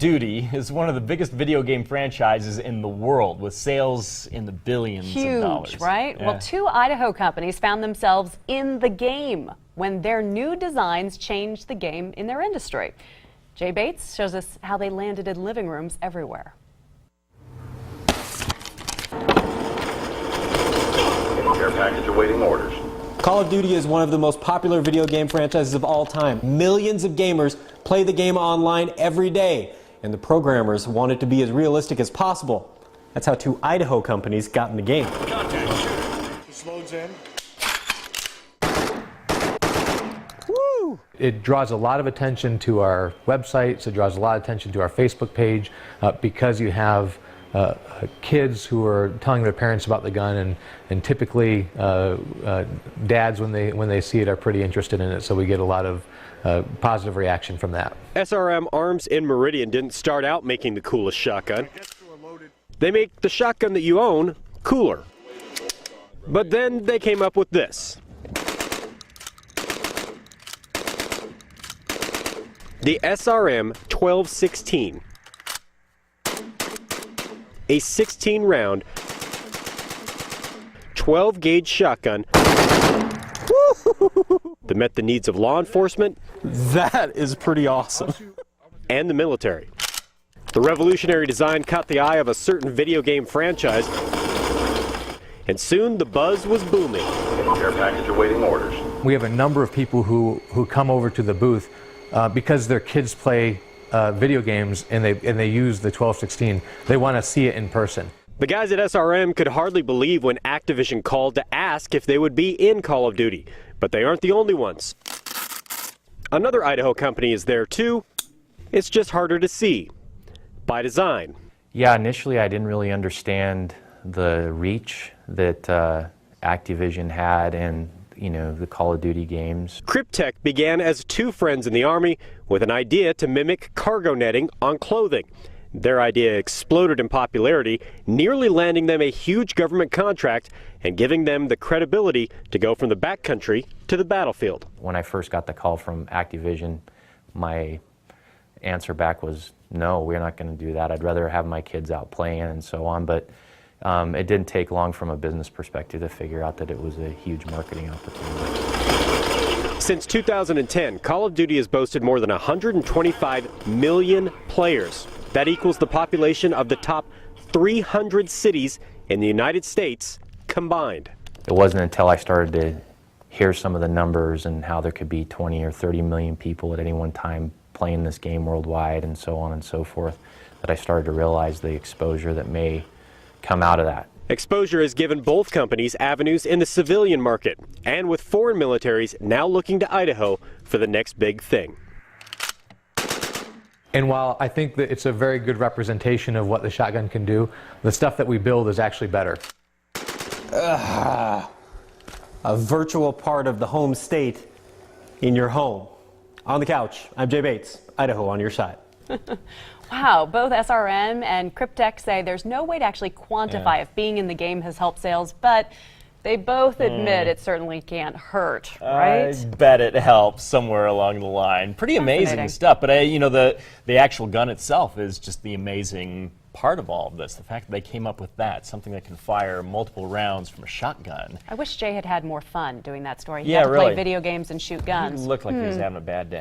of Duty is one of the biggest video game franchises in the world, with sales in the billions of dollars. Huge, right? Yeah. Well, 2 Idaho companies found themselves in the game when their new designs changed the game in their industry. Jay Bates shows us how they landed in living rooms everywhere. Care package awaiting orders. Call of Duty is one of the most popular video game franchises of all time. Millions of gamers play the game online every day, and the programmers want it to be as realistic as possible. That's how 2 Idaho companies got in the game. Contact. This loads in. Woo! It draws a lot of attention to our websites, it draws a lot of attention to our Facebook page, because you have kids who are telling their parents about the gun, and typically dads, when they see it, are pretty interested in it, so we get a lot of positive reaction from that. SRM Arms in Meridian didn't start out making the coolest shotgun. They make the shotgun that you own cooler. But then they came up with this. The SRM 1216. A 16-round, 12-gauge shotgun that met the needs of law enforcement. That is pretty awesome. And the military. The revolutionary design caught the eye of a certain video game franchise, and soon the buzz was booming. Care package awaiting orders. We have a number of people who come over to the booth because their kids play video games and they use the 1216. They want to see it in person. The guys at SRM could hardly believe when Activision called to ask if they would be in Call of Duty, but they aren't the only ones. Another Idaho company is there too. It's just harder to see, by design. Yeah, initially I didn't really understand the reach that Activision had in the Call of Duty games. Cryptech began as 2 friends in the Army with an idea to mimic cargo netting on clothing. Their idea exploded in popularity, nearly landing them a huge government contract and giving them the credibility to go from the backcountry to the battlefield. When I first got the call from Activision, my answer back was, no, we're not going to do that. I'd rather have my kids out playing and so on. But it didn't take long from a business perspective to figure out that it was a huge marketing opportunity. Since 2010, Call of Duty has boasted more than 125 million players. That equals the population of the top 300 cities in the United States combined. It wasn't until I started to hear some of the numbers and how there could be 20 or 30 million people at any one time playing this game worldwide and so on and so forth that I started to realize the exposure that may come out of that. Exposure has given both companies avenues in the civilian market, and with foreign militaries now looking to Idaho for the next big thing. And while I think that it's a very good representation of what the shotgun can do, the stuff that we build is actually better. A virtual part of the home state in your home. On the couch, I'm Jay Bates, Idaho on your side. Wow, both SRM and Cryptech say there's no way to actually quantify if being in the game has helped sales, but they both admit it certainly can't hurt, right? I bet it helps somewhere along the line. Pretty amazing stuff, but the actual gun itself is just the amazing part of all of this. The fact that they came up with that, something that can fire multiple rounds from a shotgun. I wish Jay had had more fun doing that story. He Yeah, had to really. play video games and shoot guns. He looked like he was having a bad day.